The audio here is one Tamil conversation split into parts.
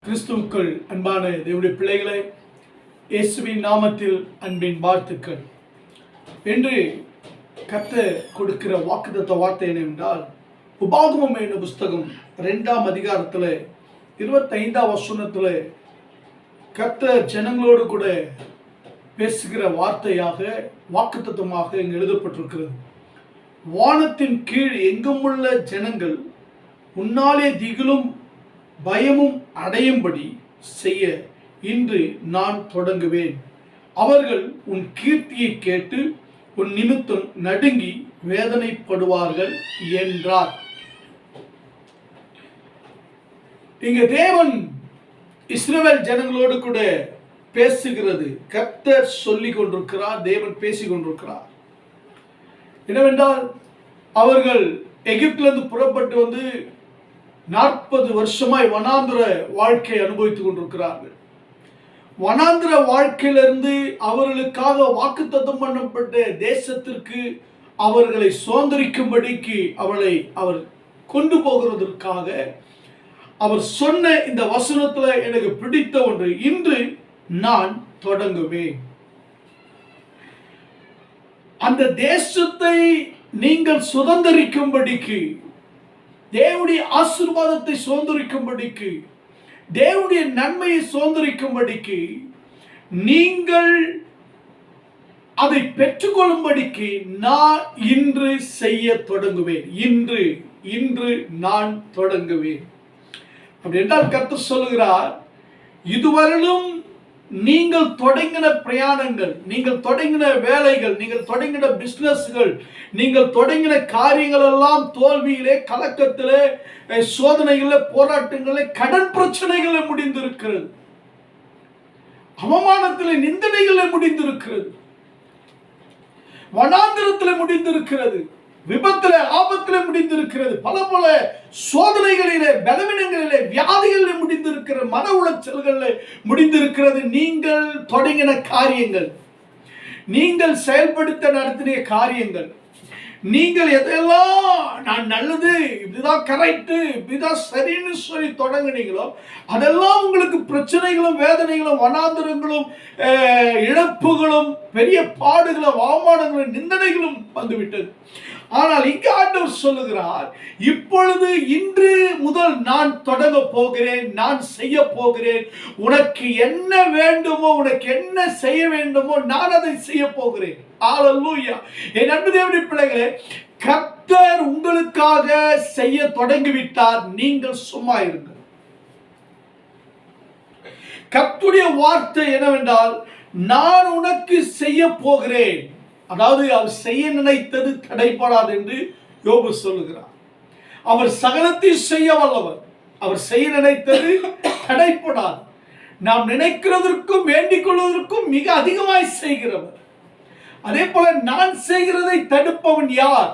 கிறிஸ்துவுக்குள் அன்பான தேவனுடைய பிள்ளைகளை, இயேசுவின் நாமத்தில் அன்பின் வாழ்த்துக்கள். என்று கர்த்தர் கொடுக்கிற வாக்குத்தத்த வார்த்தை என்னவென்றால், உபாகமம் என்னும் புஸ்தகம் 2ஆம் அதிகாரத்தில் 25ஆம் வசனத்தில் கர்த்தர் ஜனங்களோடு கூட பேசுகிற வார்த்தையாக வாக்குத்தத்தமாக இங்கு எழுதப்பட்டிருக்கிறது. வானத்தின் கீழ் எங்குமுள்ள ஜனங்கள் உன்னாலே திகிலும் பயமும் அடையும்படி செய்ய இன்று நான் தொடங்குவேன். அவர்கள் உன் கீர்த்தியை கேட்டு உன் நிமித்தம் நடுங்கி வேதனைப்படுவார்கள் என்றார். இங்க தேவன் இஸ்ரவேல் ஜனங்களோடு கூட பேசுகிறது. கர்த்தர் சொல்லிக் கொண்டிருக்கிறார், தேவன் பேசிக் கொண்டிருக்கிறார். என்னவென்றால், அவர்கள் எகிப்திலிருந்து புறப்பட்டு வந்து 40 வருஷமாய் வனாந்திர வாழ்க்கை அனுபவித்துக் கொண்டிருக்கிறார்கள். வனாந்திர வாழ்க்கையிலிருந்து அவர்களுக்காக வாக்குத்தத்தம் பண்ணப்பட்ட தேசத்திற்கு அவர்களை சுதந்திரிக்கும்படிக்கு அவர் கொண்டு போகிறதற்காக அவர் சொன்ன இந்த வசனத்துல எனக்கு பிடித்த ஒன்று, இன்று நான் தொடங்குவேன். அந்த தேசத்தை நீங்கள் சுதந்திரிக்கும்படிக்கு, தேவனுடைய ஆசீர்வாதத்தை சுதந்திரிக்கும்படிக்கு, தேவனுடைய நன்மையை சுதந்திரிக்கும்படிக்கு, நீங்கள் அதை பெற்றுக்கொள்ளும்படிக்கு நான் இன்று செய்ய தொடங்குவேன். இன்று நான் தொடங்குவேன். அப்படி என்றால் கர்த்தர் சொல்லுகிறார், இதுவரையிலும் நீங்கள் தொடங்கின பிரயாணங்கள், நீங்கள் தொடங்கின வேலைகள், நீங்கள் தொடங்கின பிசினஸ்கள், நீங்கள் தொடங்கின காரியங்கள் எல்லாம் தோல்வியிலே, கலக்கத்திலே, சோதனைகளே, போராட்டங்களே, கடன் பிரச்சனைகளே முடிந்திருக்கிறது. அவமானத்திலே, நிந்தனைகளே முடிந்திருக்கிறது. வனாந்திரத்திலே முடிந்திருக்கிறது. விபத்திலே, ஆபத்திலே முடிந்திருக்கிறது. பல சோதனைகளிலே, பலவீனங்களிலே, வியாதிகளிலே முடிந்திருக்கிற, மன உளைச்சல்களிலே முடிந்திருக்கிறது. நீங்கள் தொடங்கின காரியங்கள், நீங்கள் செயல்படுத்த நடத்தின காரியங்கள், நீங்கள் எதெல்லாம் நான் நல்லது, இப்படிதான் கரெக்ட், இப்படிதான் சரின்னு சொல்லி தொடங்கினீங்களோ அதெல்லாம் உங்களுக்கு பிரச்சனைகளும், வேதனைகளும், வனாந்திரங்களும், இழப்புகளும், பெரிய பாடுகளும், அவமானங்களும், நிந்தனைகளும் வந்துவிட்டது. ஆனால் இங்கு ஆண்டவர் சொல்லுகிறார், இப்பொழுது இன்று முதல் நான் தொடங்க போகிறேன், நான் செய்ய போகிறேன். உனக்கு என்ன வேண்டுமோ, உனக்கு என்ன செய்ய வேண்டுமோ நான் அதை செய்ய போகிறேன். ஹல்லேலூயா. என் அன்பு தேவனுடைய பிள்ளைகளே, கர்த்தர் உங்களுக்காக செய்ய தொடங்கிவிட்டார். நீங்கள் சும்மா இருங்கள். கர்த்தருடைய வார்த்தை என்னவென்றால், நான் உனக்கு செய்ய போகிறேன். அதாவது அவர் செய்ய நினைத்தது தடைப்படாது என்று யோபு சொல்லுகிறார். அவர் சகலத்தையும் செய்ய வல்லவர். அவர் செய்ய நினைத்தது தடைப்படாது. நாம் நினைக்கிறதற்கும் வேண்டிக் கொள்வதற்கும் மிக அதிகமாய் செய்கிறவர். அதே போல நான் செய்கிறதை தடுப்பவன் யார்?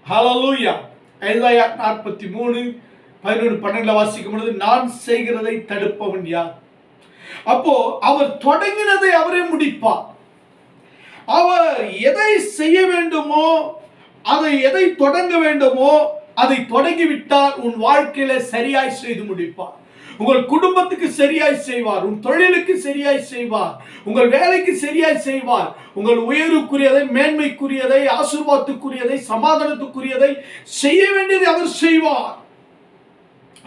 ஹல்லேலூயா. ஏசாயா 43:11-12 வாசிக்கும் பொழுது, நான் செய்கிறதை தடுப்பவன் யார்? அப்போ அவர் தொடங்கினதை அவரே முடிப்பார். அவர் எதை செய்ய வேண்டுமோ, எதை தொடங்க வேண்டுமோ அதை தொடங்கிவிட்டார். உன் வாழ்க்கையில சரியாய் செய்து முடிப்பார். உங்கள் குடும்பத்துக்கு சரியாய் செய்வார். உன் தொழிலுக்கு சரியாய் செய்வார். உங்கள் வேலைக்கு சரியாய் செய்வார். உங்கள் உயர்வுக்குரியதை, மேன்மைக்குரியதை, ஆசீர்வாதத்துக்குரியதை, சமாதானத்துக்குரியதை, செய்ய வேண்டியதை அவர் செய்வார்.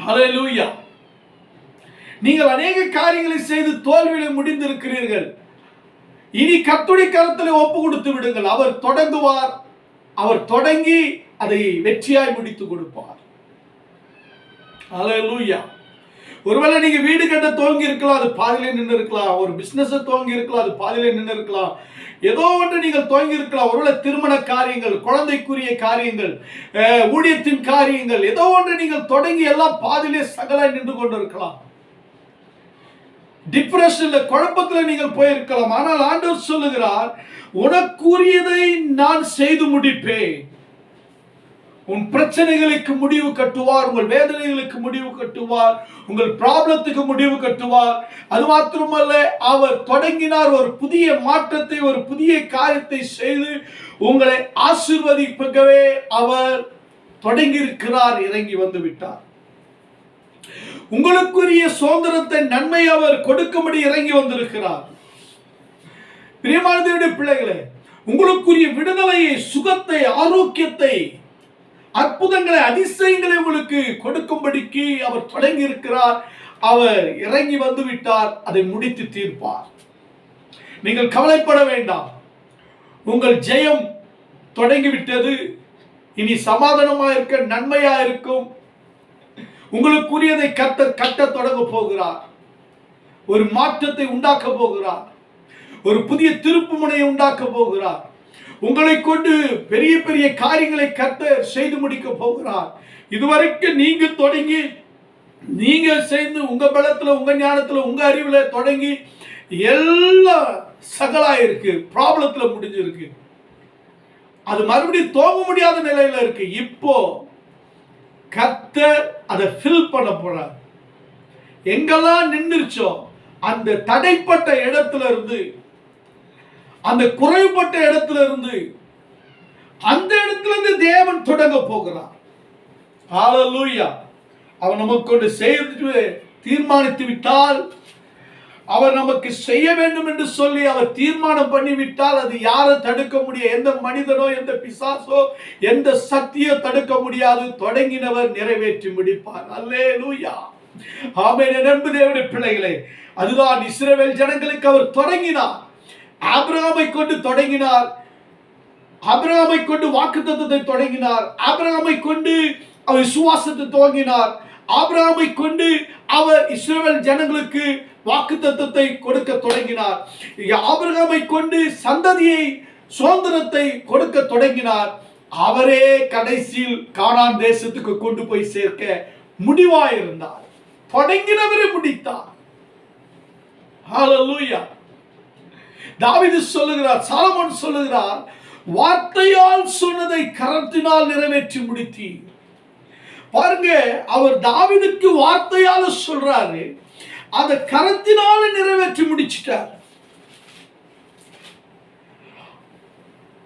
ஹல்லேலூயா. நீங்கள் அநேக காரியங்களை செய்து தோல்வியில முடிந்திருக்கிறீர்கள். இனி கர்த்தருடைய கரத்திலே ஒப்பு கொடுத்து விடுங்கள். அவர் தொடங்குவார். அவர் தொடங்கி அதை வெற்றியாய் முடித்து கொடுப்பார். ஹல்லேலூயா. ஒருவேளை நீங்க வீடு கட்ட துவங்கி இருக்கலாம், அது பாதியிலே நின்று இருக்கலாம். ஒரு பிசினஸ் துவங்கி இருக்கலாம், அது பாதியிலே நின்று இருக்கலாம். ஏதோ ஒன்று நீங்கள் துவங்கி இருக்கலாம். ஒருவேளை திருமண காரியங்கள், குழந்தைக்குரிய காரியங்கள், ஊழியத்தின் காரியங்கள், ஏதோ ஒன்று நீங்கள் தொடங்கி எல்லாம் பாதியிலே சகலாய் நின்று கொண்டு இருக்கலாம். டிப்ரெஷன்ல, குழப்பத்தில் நீங்கள் போயிருக்கலாம். ஆனால் ஆண்டவர் சொல்லுகிறார், உனக்குரியதை நான் செய்து முடிப்பேன். உன் பிரச்சனைகளுக்கு முடிவு கட்டுவார். உங்கள் வேதனைகளுக்கு முடிவு கட்டுவார். உங்கள் ப்ராப்ளத்துக்கு முடிவு கட்டுவார். அது மாத்திரமல்ல, அவர் தொடங்கினார் ஒரு புதிய மாற்றத்தை, ஒரு புதிய காரியத்தை செய்து உங்களை ஆசீர்வதிக்கவே அவர் தொடங்கி இருக்கிறார். இறங்கி வந்து விட்டார். உங்களுக்குரிய சுதந்திரத்தை நன்மை அவர் கொடுக்கும்படி இறங்கி வந்திருக்கிறார். பிரியமான தேவனுடைய பிள்ளைகளே, உங்களுக்குரிய விடுதலையை, சுகத்தை, ஆரோக்கியத்தை, அற்புதங்களை, அதிசயங்களை உங்களுக்கு கொடுக்கும்படிக்கு அவர் தொடங்கி இருக்கிறார். அவர் இறங்கி வந்து விட்டார். அதை முடித்து தீர்ப்பார். நீங்கள் கவலைப்பட வேண்டாம். உங்கள் ஜெயம் தொடங்கிவிட்டது. இனி சமாதானமா இருக்க, நன்மையா இருக்கும். உங்களுக்குரியதை கர்த்தர் கட்ட தொடங்க போகிறார். ஒரு மாற்றத்தை உண்டாக்க போகிறார். ஒரு புதிய திருப்பு முனையை உண்டாக்க போகிறார். உங்களை கொண்டு பெரிய பெரிய காரியங்களை கர்த்தர் செய்து முடிக்க போகிறார். இதுவரைக்கும் நீங்க தொடங்கி, நீங்க செய்து, உங்க பலத்துல, உங்க ஞானத்துல, உங்க அறிவுல தொடங்கி எல்லாம் சகலா இருக்கு, ப்ராப்ளத்துல முடிஞ்சிருக்கு. அது மறுபடியும் தோங்க முடியாத நிலையில இருக்கு. இப்போ கர்த்தர் அதை ஃபில் பண்ண போறார். எங்கெல்லாம் நின்றுச்சோ அந்த தடைப்பட்ட இடத்துல இருந்து, அந்த குறைபட்ட இடத்துல இருந்து, அந்த இடத்துல இருந்து தேவன் தொடங்க போகிறார். ஹல்லேலூயா. அவர் நமக்கு கொண்டு செய்து தீர்மானித்து விட்டால், அவர் நமக்கு செய்ய வேண்டும் என்று சொல்லி அவர் தீர்மானம் பண்ணிவிட்டால், அது யாரை தடுக்க முடியும்? எந்த மனிதனோ, எந்த பிசாசோ, எந்த சக்தியோ தடுக்க முடியாது. தொடங்கினவர் நிறைவேற்றி முடிப்பார். அல்லேலூயா. ஆமென். அன்பு தேவனுடைய பிள்ளைகளே, அதுதான் இஸ்ரவேல் ஜனங்களுக்கு அவர் தொடங்கினார். ஆபிரகாமை கொண்டு தொடங்கினார். ஆபிரகாமை கொண்டு வாக்குத்தத்தத்தை தொடங்கினார். ஆபிரகாமை கொண்டு அவர் விசுவாசத்தை துவங்கினார். ஆபிரகாமை கொண்டு அவர் இஸ்ரவேல் ஜனங்களுக்கு வாக்குத்தத்தத்தை கொடுக்க தொடங்கினார். ஆபிரகாமை கொண்டு சந்ததியை, சுதந்திரத்தை கொடுக்க தொடங்கினார். அவரே கடைசியில் கானான் தேசத்துக்கு கொண்டு போய் சேர்க்க முடிவாயிருந்தார். தொடங்கினவரை முடித்தார். ஹல்லேலூயா. தாவீது சொல்லுகிறார், சாலமோன் சொல்லுகிறார், வார்த்தையால் சொன்னதை கரத்தினால் நிறைவேற்றி முடித்தீர். பாருங்க, அவர் தாவீதுக்கு வார்த்தையால சொல்றாரு, அதை கரத்தினால நிறைவேற்றி முடிச்சிட்டார்.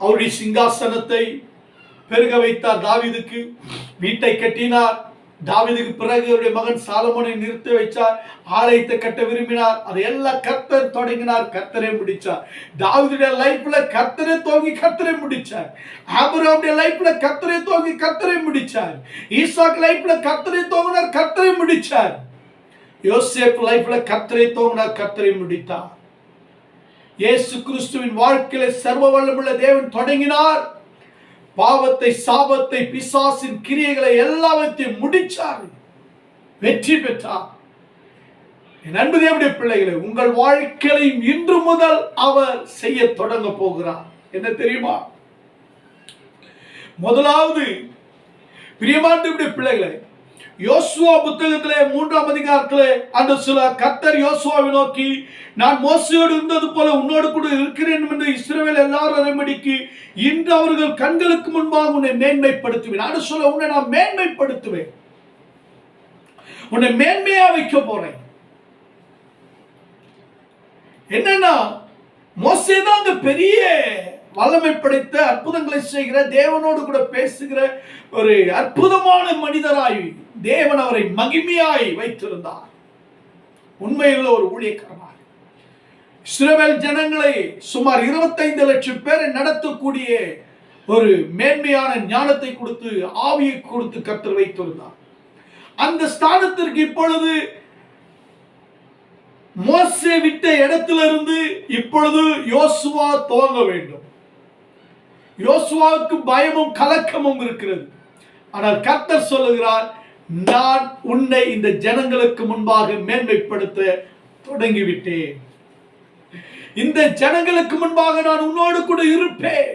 அவருடைய சிங்காசனத்தை பெருக வைத்தார். தாவீதுக்கு வீட்டை கட்டினார். தாவீதுக்கு பிறகு அவருடைய மகன் சாலமோனை நிறுத்தி வைச்சார். ஆலயத்தை கட்ட விரும்பினார். அதையெல்லாம் கர்த்தர் தொடங்கினார், கர்த்தரே முடிச்சார். தாவீதுடைய லைஃப்ல கர்த்தரே துவங்கி கர்த்தரே முடிச்சார். ஆபிரகாமுடைய லைஃப்ல கர்த்தரே துவங்கி கர்த்தரே முடிச்சார். ஈசாக் லைஃப்ல கர்த்தரே துவங்கினார், கர்த்தரே முடிச்சார். யோசேப் லைஃப்ல கர்த்தரே துவங்கினார், கர்த்தரே முடித்தார். இயேசு கிறிஸ்துவின் வாழ்க்கையில சர்வ வல்லமுள்ள தேவன் தொடங்கினார். பாவத்தை, சாபத்தை, பிசாசின் கிரியைகளை எல்லாவற்றையும் முடிச்சார், வெற்றி பெற்றார். என் அன்பு தேவனுடைய பிள்ளைகளே, உங்கள் வாழ்க்கையிலும் இன்று முதல் அவர் செய்ய தொடங்க போகிறார். என்ன தெரியுமா? முதலாவது, பிரியமான பிள்ளைகளே, யோசுவா புத்தகத்திலே 3ஆம் அதிகாரத்திலே அந்த சில கர்த்தர் யோசுவாவை நோக்கி, நான் மோசேயோடு இருந்தது போல உன்னோடு கூட இருக்கிறேன் என்று இஸ்ரவேல் எல்லாரும் அறியும்படிக்கு இன்று அவர்கள் கண்களுக்கு முன்பாக உன்னை மேன்மைப்படுத்துவேன். நான் சொல்ல, உன்னை நான் மேன்மைப்படுத்துவேன், உன்னை மேன்மையா வைக்க போறேன். என்னன்னா, மோசே தான் அங்க பெரிய வல்லமை படைத்த, அற்புதங்களை செய்கிற, தேவனோடு கூட பேசுகிற ஒரு அற்புதமான மனிதராய் தேவன் அவரை மகிமையாய் வைத்திருந்தார். உண்மையுள்ள ஒரு ஊழியக்காரர். இஸ்ரவேல் ஜனங்களை சுமார் 25 லட்சம் பேரை நடத்தக்கூடிய ஒரு மேன்மையான ஞானத்தை கொடுத்து, ஆவியை கொடுத்து கர்த்தர் வைத்திருந்தார். அந்த ஸ்தானத்திற்கு இப்பொழுது மோசே விட்ட இடத்திலிருந்து இப்பொழுது யோசுவா துவங்க வேண்டும். யோசுவாவுக்கு பயமும் கலக்கமும் இருக்கிறது. ஆனால் கர்த்தர் சொல்லுகிறார், நான் உன்னை இந்த ஜனங்களுக்கு முன்பாக மேன்மைப்படுத்த தொடங்கிவிட்டேன். இந்த ஜனங்களுக்கு முன்பாக நான் உன்னோடு கூட இருப்பேன்.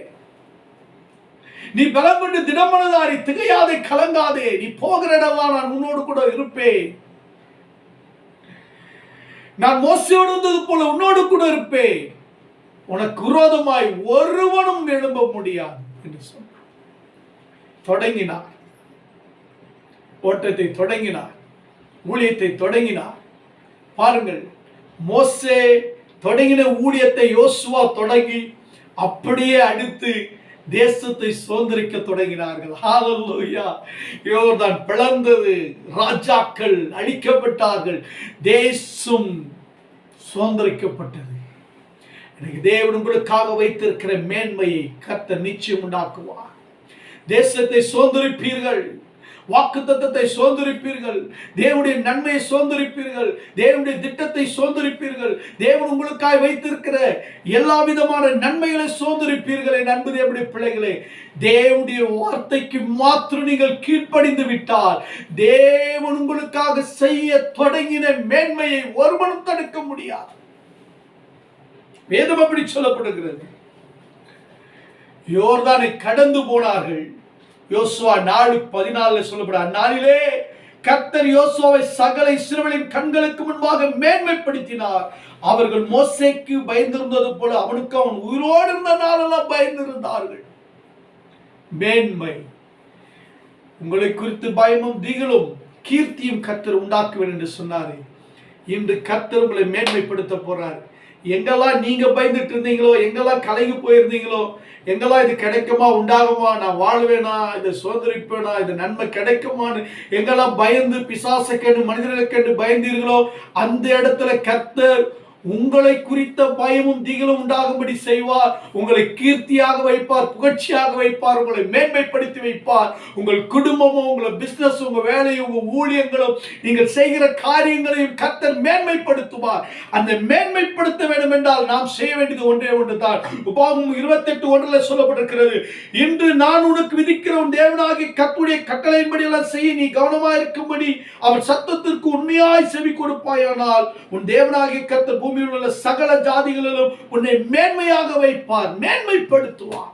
நீ பலம் கொண்டு திடமனதாரி, திகையாதே, கலங்காதே. நீ போகிற இடம்லாம் நான் உன்னோடு கூட இருப்பேன். நான் மோசேயோடு இருந்தது போல உன்னோடு கூட இருப்பேன். உனக்கு விரோதமாய் ஒருவனும் எழும்ப முடியாது என்று சொன்னார். தொடங்கினார், ஓட்டத்தை தொடங்கினார், ஊழியத்தை தொடங்கினார். பாருங்கள், மோசே தொடங்கின ஊழியத்தை யோசுவா தொடங்கி அப்படியே அடுத்து தேசத்தை சுதந்திரிக்க தொடங்கினார்கள். ஹalleluya. யோர்தான் பிளந்தது, ராஜாக்கள் அழிக்கப்பட்டார்கள், தேசம் சுதந்திரிக்கப்பட்டது. எனக்கு தேவன் உங்களுக்காக வைத்திருக்கிற மேன்மையை கர்த்தர் நிச்சயம் உண்டாக்குவார். தேசத்தை சுதந்திரிப்பீர்கள், வாக்குத்தத்தத்தை சுதந்திரிப்பீர்கள், தேவனுடைய நன்மையை சுதந்திரிப்பீர்கள், தேவனுடைய திட்டத்தை சுதந்திரிப்பீர்கள், தேவன் உங்களுக்காக வைத்திருக்கிற எல்லா விதமான நன்மைகளை சுதந்திரிப்பீர்கள். என் அன்பு தேவனுடைய பிள்ளைகளே, தேவனுடைய வார்த்தைக்கு மாத்திரம் நீங்கள் கீழ்ப்படிந்து விட்டால் தேவன் உங்களுக்காக செய்ய தொடங்கின மேன்மையை ஒருவனும் தடுக்க முடியாது. வேதம் அப்படி சொல்லப்படுகிறது. யோர்தானை கடந்து போனார்கள். யோசுவா 4:14 சொல்லப்படும். அந்நாளிலே கர்த்தர் யோசுவாவை சகல இஸ்ரவேலின் கண்களுக்கு முன்பாக மேன்மைப்படுத்தினார். அவர்கள் மோசேக்கு பயந்திருந்தது போல அவனுக்கு அவன் உயிரோடு இருந்த நாளெல்லாம் பயந்திருந்தார்கள். மேன்மை, உங்களை குறித்து பயமும் திகிலும் கீர்த்தியும் கர்த்தர் உண்டாக்குவேன் என்று சொன்னாரே, இன்று கர்த்தர் உங்களை மேன்மைப்படுத்த போறார். எங்கெல்லாம் நீங்க பயந்துட்டு இருந்தீங்களோ, எங்கெல்லாம் கலங்கி போயிருந்தீங்களோ, எங்கெல்லாம் இது கிடைக்குமா, உண்டாகுமா, நான் வாழ்வேனா, இதை சுதந்திரிப்பேனா, இது நன்மை கிடைக்குமான்னு எங்கெல்லாம் பயந்து பிசாசை கண்டு மனிதர்களை கண்டு பயந்தீர்களோ, அந்த இடத்துல கர்த்தர் உங்களை குறித்த பயமும் திகிலும் உண்டாகும்படி செய்வார். உங்களை கீர்த்தியாக வைப்பார், புகழ்ச்சியாக வைப்பார், உங்களை மேன்மைப்படுத்தி வைப்பார். உங்கள் குடும்பமும், உங்கள் பிசினஸ், உங்க வேலையும், உங்க ஊழியங்களும், நீங்கள் செய்கிற காரியங்களையும் கர்த்தர் மேன்மைப்படுத்துவார். அந்த மேன்மைப்படுத்த வேண்டும் என்றால் நாம் செய்ய வேண்டியது ஒன்றே ஒன்றுதான். உபாகமம் 28:1 சொல்லப்பட்டிருக்கிறது, இன்று நான் உனக்கு விதிக்கிற உன் தேவனாகிய கர்த்தருடைய கட்டளையின்படி எல்லாம் செய்ய நீ கவனமாய் இருக்கும்படி அவர் சத்தத்திற்கு உண்மையாய் செவி கொடுப்பாயானால் உன் தேவனாகிய கர்த்தர் பூமியில் உள்ள சகல ஜாதிகளிலும் உன்னை மேன்மையாக வைப்பார், மேன்மைப்படுத்துவார்.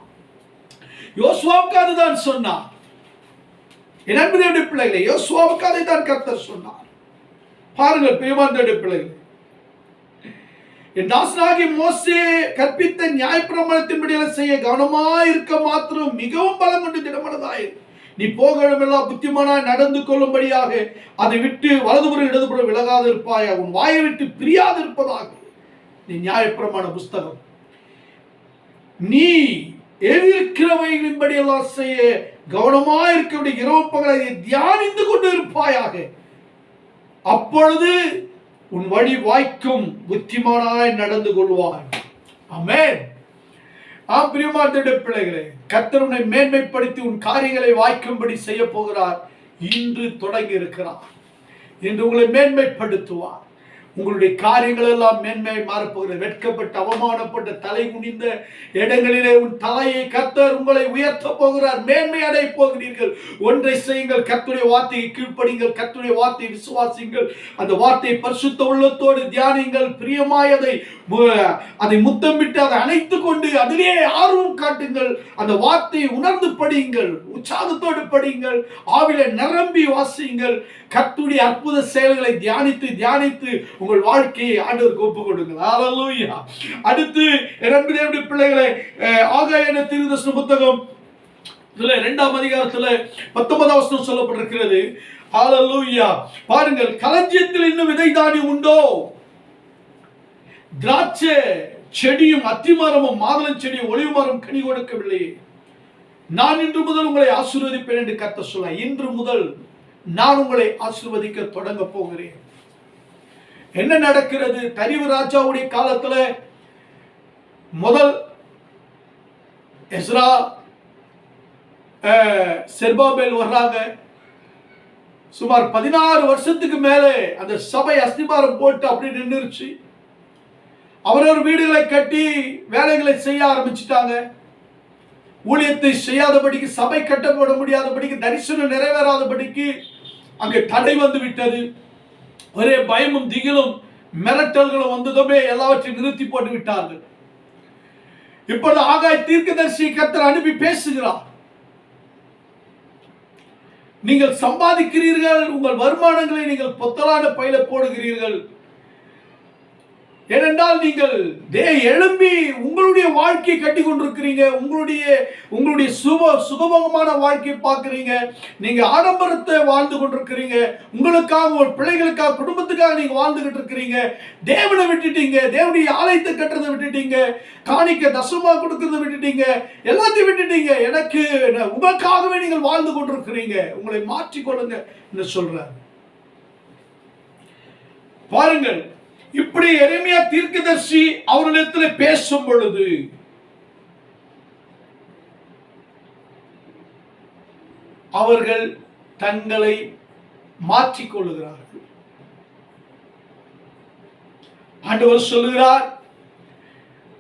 யோசுவாவுக்கு அதுதான் சொன்னார். என் அன்புடைய பிள்ளைகளே, யோசுவாவுக்கு அதை தான் கர்த்தர் சொன்னார். பாருங்கள் பிரியமானவருடைய பிள்ளைகளே, என் தாசனாகிய மோசே கற்பித்த நியாயப்பிரமாணத்தின்படி செய்ய கவனமாய் இருக்க மாத்திரம் மிகவும் பலம் கொண்டு திடமனதாய் நீ போக இடமெல்லாம் புத்திமானாய் நடந்து கொள்ளும்படியாக அதை விட்டு வலதுபுறம் இடதுபுறம் விலகாது இருப்பாயாக, உன் வாயை விட்டு பிரியாது இருப்பதாக. நீ நியாயப்பிரமாண புஸ்தகம் நீ எழுதியிருக்கிறவைகளின்படி எல்லாம் செய்ய கவனமாய் இருக்க இரவு பகலை தியானித்து கொண்டு இருப்பாயாக. அப்பொழுது உன் வழி வாய்க்கும், புத்திமானாய் நடந்து கொள்வாய். ஆமென். ஆம் பிரியமானவருடைய பிள்ளைகளே, கர்த்தர் உன்னை மேன்மைப்படுத்தி உன் காரியங்களை வாய்க்கும்படி செய்ய போகிறார். இன்று தொடங்கி இருக்கிறார். இன்று உங்களை மேன்மைப்படுத்துவார். உங்களுடைய காரியங்கள் எல்லாம் மேன்மை மாறப்போகிறது. வெட்கப்பட்ட அவமானப்பட்ட தலை குனிந்த இடங்களிலே உன் தலையை கர்த்தர் உங்களை உயர்த்த போகிறார். மேன்மை அடைய போகிறீர்கள். ஒன்றை செய்யுங்கள், கர்த்தருடைய வார்த்தையை கீழ்ப்படிங்கள், கர்த்தருடைய வார்த்தையை விசுவாசிங்கள், அந்த வார்த்தையை பரிசுத்த உள்ளத்தோடு தியானிங்கள், பிரியமாய் அதை முத்தமிட்டு அதை அணைத்துக் கொண்டு அதிலே ஆர்வம் காட்டுங்கள். அந்த வார்த்தையை உணர்ந்து படியுங்கள், உற்சாகத்தோடு படியுங்கள், ஆவிலே நிரம்பி வாசியுங்கள். கர்த்தருடைய அற்புத செயல்களை தியானித்து தியானித்து உங்கள் வாழ்க்கையை ஆண்டவருக்கு ஒப்புக் கொடுங்கள். ஹல்லேலூயா. அடுத்து இரண்டு பிள்ளைகளை ஆகாய தீர்க்கதரிசன புத்தகம் 2ஆம் அதிகாரத்தில் 19ஆம் வசனம் சொல்லப்பட்டிருக்கிறது. ஹல்லேலூயா. பாருங்கள், களஞ்சியத்தில் இன்னும் விதை தானியம் உண்டோ? திராட்சை செடியும் அத்திமரமும் மாதுளம் செடியும் ஒலிவ மரம் கனி கொடுக்கவில்லையே. நான் இன்று முதல் உங்களை ஆசீர்வதிப்பேன் என்று கர்த்தர் சொல்றார். இன்று முதல் நான் உங்களை ஆசீர்வதிக்க தொடங்க போகிறேன். என்ன நடக்கிறது? தரிவு ராஜாவுடைய காலத்துல முதல் எஸ்ரா செர்பாபேல் வர்றாங்க. சுமார் 16 வருஷத்துக்கு மேலே அந்த சபை அஸ்திபாரம் போட்டு அப்படி நின்றுச்சு. அவரவர் வீடுகளை கட்டி வேலைகளை செய்ய ஆரம்பிச்சுட்டாங்க. ஊழியத்தை செய்யாதபடிக்கு, சபை கட்டப்பட முடியாதபடிக்கு, தரிசனம் நிறைவேறாதபடிக்கு அங்கே தடை வந்து விட்டது. ஒரே பயமும் திகிலும் மிரட்டல்களும் வந்ததுமே எல்லாவற்றையும் நிறுத்தி போட்டு விட்டார்கள். இப்பொழுது ஆகாய் தீர்க்கதரிசி கர்த்தர் அனுப்பி பேசுகிறார். நீங்கள் சம்பாதிக்கிறீர்கள், உங்கள் வருமானங்களை நீங்கள் பொத்தலான பையில போடுகிறீர்கள். ஏனென்றால் நீங்கள் எழும்பி உங்களுடைய வாழ்க்கையை கட்டி கொண்டிருக்கிறீங்க. உங்களுடைய சுகபோகமான வாழ்க்கையை பார்க்கிறீங்க. நீங்க ஆடம்பரத்தை வாழ்ந்து கொண்டிருக்கிறீங்க. உங்களுக்காக, ஒரு பிள்ளைகளுக்காக, குடும்பத்துக்காக நீங்க வாழ்ந்துகிட்டு இருக்கிறீங்க. தேவனை விட்டுட்டீங்க. தேவனுடைய ஆலயத்தை கட்டுறதை விட்டுட்டீங்க. காணிக்க தசமா கொடுக்கறதை விட்டுட்டீங்க. எல்லாத்தையும் விட்டுட்டீங்க. உங்களுக்காகவே நீங்கள் வாழ்ந்து கொண்டிருக்கிறீங்க. உங்களை மாற்றிக்கொள்ளுங்க என்று சொல்றார். பாருங்கள், இப்படி எரேமியா தீர்க்கதரிசி அவர்களிடத்தில் பேசும் பொழுது அவர்கள் தங்களை மாற்றிக்கொள்ளுகிறார்கள். ஆண்டவர் சொல்லுகிறார்,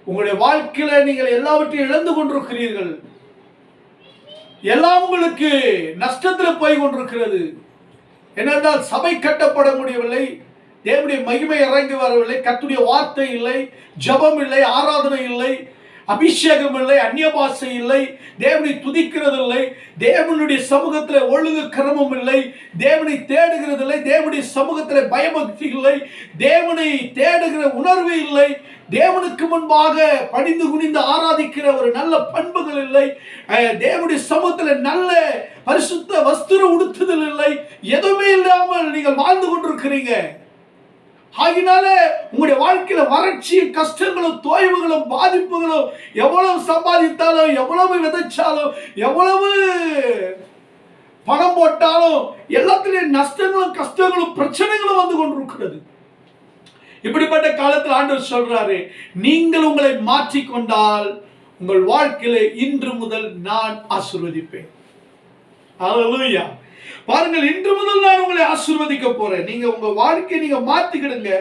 உங்களுடைய வாழ்க்கையில நீங்கள் எல்லாவற்றையும் இழந்து கொண்டிருக்கிறீர்கள். எல்லாம் உங்களுக்கு நஷ்டத்தில் போய் கொண்டிருக்கிறது. ஏனென்றால் சபை கட்டப்பட முடியவில்லை, தேவனுடைய மகிமை இறங்கி வரவில்லை, கர்த்தருடைய வார்த்தை இல்லை, ஜெபம் இல்லை, ஆராதனை இல்லை, அபிஷேகம் இல்லை, அந்நிய பாஷை இல்லை, தேவனை துதிக்கிறது இல்லை, தேவனுடைய சமூகத்தில் ஒழுங்கு கிரமம் இல்லை, தேவனை தேடுகிறது இல்லை, தேவனுடைய சமூகத்தில் பயபக்தி இல்லை, தேவனை தேடுகிற உணர்வு இல்லை, தேவனுக்கு முன்பாக பணிந்து குனிந்து ஆராதிக்கிற ஒரு நல்ல பண்புகள் இல்லை, தேவனுடைய சமூகத்தில் நல்ல பரிசுத்த வஸ்திரம் உடுத்துதல் இல்லை, எதுவுமே இல்லாமல் நீங்கள் வாழ்ந்து கொண்டிருக்கிறீங்க. ஆகினால உங்களுடைய வாழ்க்கையில வறட்சியும் கஷ்டங்களும் தோய்வுகளும் பாதிப்புகளும், எவ்வளவு சம்பாதித்தாலும், எவ்வளவு விதைச்சாலும், எவ்வளவு பணம் போட்டாலும் எல்லாத்திலையும் நஷ்டங்களும் கஷ்டங்களும் பிரச்சனைகளும் வந்து கொண்டிருக்கிறது. இப்படிப்பட்ட காலத்தில் ஆண்டவர் சொல்றாரு, நீங்கள் உங்களை மாற்றிக்கொண்டால் உங்கள் வாழ்க்கையில இன்று முதல் நான் ஆசீர்வதிப்பேன். அல்லேலூயா. பாருங்கள், இன்று முதல் நான் உங்களை ஆசீர்வதிக்க போறேன். நீங்க உங்க வாழ்க்கையை நீங்க மாத்திக்கிடுங்க,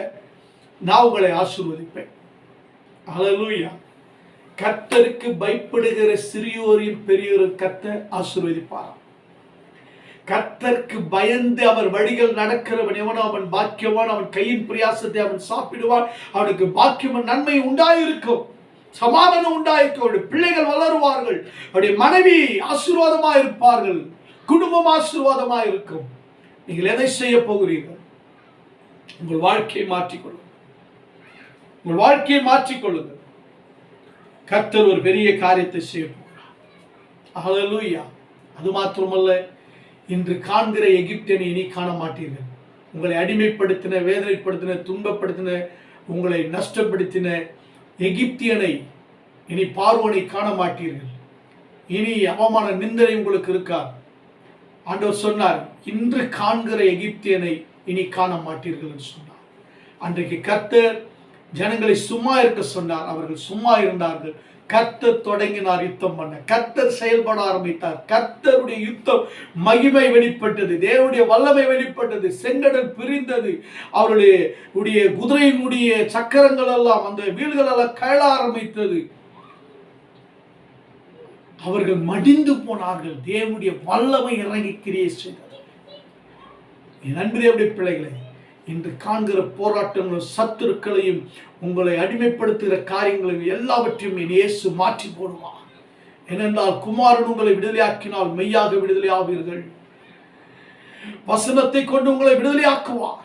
நான் உங்களை ஆசீர்வதிப்பேன். அல்லேலூயா. கர்த்தருக்கு பயப்படுகிற சிறியோரையும் பெரியோரும் கர்த்தர் ஆசீர்வதிப்பாராம். கர்த்தருக்கு பயந்து அவர் வழிகள் நடக்கிறவன் எவனோ அவன் பாக்கியவான். அவன் கையின் பிரயாசத்தை அவன் சாப்பிடுவான். அவனுக்கு பாக்கியம் நன்மை உண்டாயிருக்கும், சமாதானம் உண்டாயிருக்கும். அவருடைய பிள்ளைகள் வளருவார்கள், அவருடைய மனைவி ஆசீர்வாதமாக இருப்பார்கள், குடும்பம் ஆசீர்வாதமாக இருக்கும். நீங்கள் எதை செய்ய போகிறீர்கள்? உங்கள் வாழ்க்கையை மாற்றிக்கொள்ளுங்கள். உங்கள் வாழ்க்கையை மாற்றிக்கொள்ளுங்கள். கர்த்தர் ஒரு பெரிய காரியத்தை செய்ய போகிறார். அல்லேலூயா. அது மாத்திரமல்ல, இன்று காண்கிற எகிப்தியனை இனி காண மாட்டீர்கள். உங்களை அடிமைப்படுத்தின, வேதனைப்படுத்தின, துன்பப்படுத்தின, உங்களை நஷ்டப்படுத்தின எகிப்தியனை இனி பார்வோனை காண மாட்டீர்கள். இனி அவமான நிந்தனை உங்களுக்கு இருக்காது. ஆண்டவர் சொன்னார், இன்று காண்கிற எகிப்தியனை இனி காண மாட்டீர்கள் என்று சொன்னார். அன்றைக்கு கர்த்தர் ஜனங்களை சும்மா இருக்க சொன்னார். அவர்கள் சும்மா இருந்தார்கள். கர்த்தர் தொடங்கினார் யுத்தம் பண்ண. கர்த்தர் செயல்பட ஆரம்பித்தார். கர்த்தருடைய யுத்தம் மகிமை வெளிப்பட்டது, தேவனுடைய வல்லமை வெளிப்பட்டது. செங்கடல் பிரிந்தது. அவருடைய குதிரையினுடைய சக்கரங்கள் எல்லாம், அந்த வீல்கள் எல்லாம் கழ ஆரம்பித்தது. அவர்கள் மடிந்து போனார்கள். தேவனுடைய வல்லமை இறங்கி கிரியை செய்தது. என் அன்பு தேவனுடைய பிள்ளைகளை, இன்று காண்கிற போராட்டங்களும் சத்துருக்களையும் உங்களை அடிமைப்படுத்துகிற காரியங்களையும் எல்லாவற்றையும் இயேசு மாற்றி போடுவார். ஏனென்றால் குமாரன் உங்களை விடுதலையாக்கினால் மெய்யாக விடுதலை ஆவீர்கள். வசனத்தை கொண்டு உங்களை விடுதலையாக்குவார்.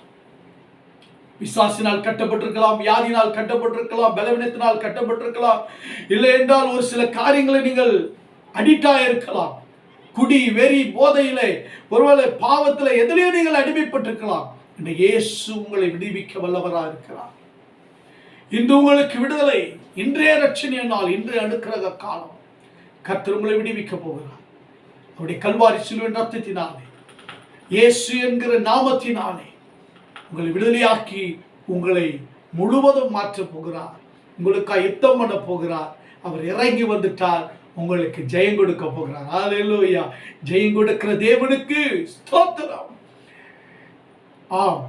பிசாசினால் கட்டப்பட்டிருக்கலாம், வியாதினால் கட்டப்பட்டிருக்கலாம், பலவீனத்தினால் கட்டப்பட்டிருக்கலாம், இல்லை என்றால் ஒரு சில காரியங்களை நீங்கள் அடிக்டா இருக்கலாம். குடி, வெறி, போதையிலே, ஒருவேளை பாவத்தில் எதிலேயே நீங்கள் அடிமைப்பட்டிருக்கலாம். இயேசு உங்களை விடுவிக்க வல்லவராக இருக்கிறார். இன்று உங்களுக்கு விடுதலை, இன்றைய ரட்சணை நாள், இன்றைய அனுக்கிரக காலம். கர்த்தர் உங்களை விடுவிக்க போகிறார். அவருடைய கல்வாரி சிலுவையின் ரத்தத்தினாலே, இயேசு என்கிற நாமத்தினாலே உங்களை விடுதலையாக்கி உங்களை முழுவதும் மாற்றப் போகிறார். உங்களுக்காக யுத்தம் பண்ண போகிறார். அவர் இறங்கி வந்துட்டார். உங்களுக்கு ஜெயம் கொடுக்க போகிறார். அல்லேலூயா. ஜெயம் கொடுக்கிற தேவனுக்கு ஸ்தோத்திரம். ஆம்,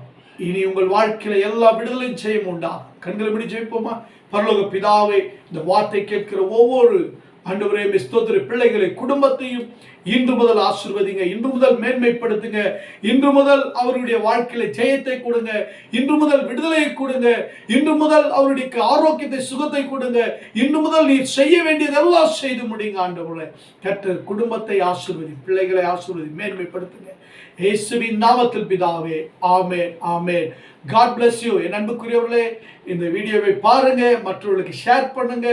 இனி உங்கள் வாழ்க்கையில எல்லா விடுதலையும் ஜெயம் உண்டா. கண்களை விடி ஜெயிப்போமா? பரலோக பிதாவே, இந்த வார்த்தை கேட்கிற ஒவ்வொரு ஆண்டவரே ஸ்தோத்திர பிள்ளைகளை குடும்பத்தையும் இன்று முதல் ஆசீர்வதிங்க, இன்று முதல் மேன்மைப்படுத்துங்க, இன்று முதல் அவருடைய வாழ்க்கையில ஜெயத்தை கொடுங்க, இன்று முதல் விடுதலையை கொடுங்க, இன்று முதல் அவருடைய ஆரோக்கியத்தை சுகத்தை கொடுங்க, இன்று முதல் நீ செய்ய வேண்டியதெல்லாம் செய்து முடியுங்க. ஆண்டவரே கர்த்தர் குடும்பத்தை ஆசீர்வதி, பிள்ளைகளை ஆசீர்வதி, மேன்மைப்படுத்துங்க இயேசுவின் நாமத்தில் பிதாவே, ஆமென் ஆமென். God bless you. என் அன்புக்குரியவர்களே, இந்த வீடியோவை பாருங்க, மற்றவர்களுக்கு ஷேர் பண்ணுங்க.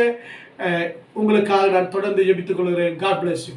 உங்களுக்காக நான் தொடர்ந்து ஜெபித்துக் கொள்கிறேன். God bless you.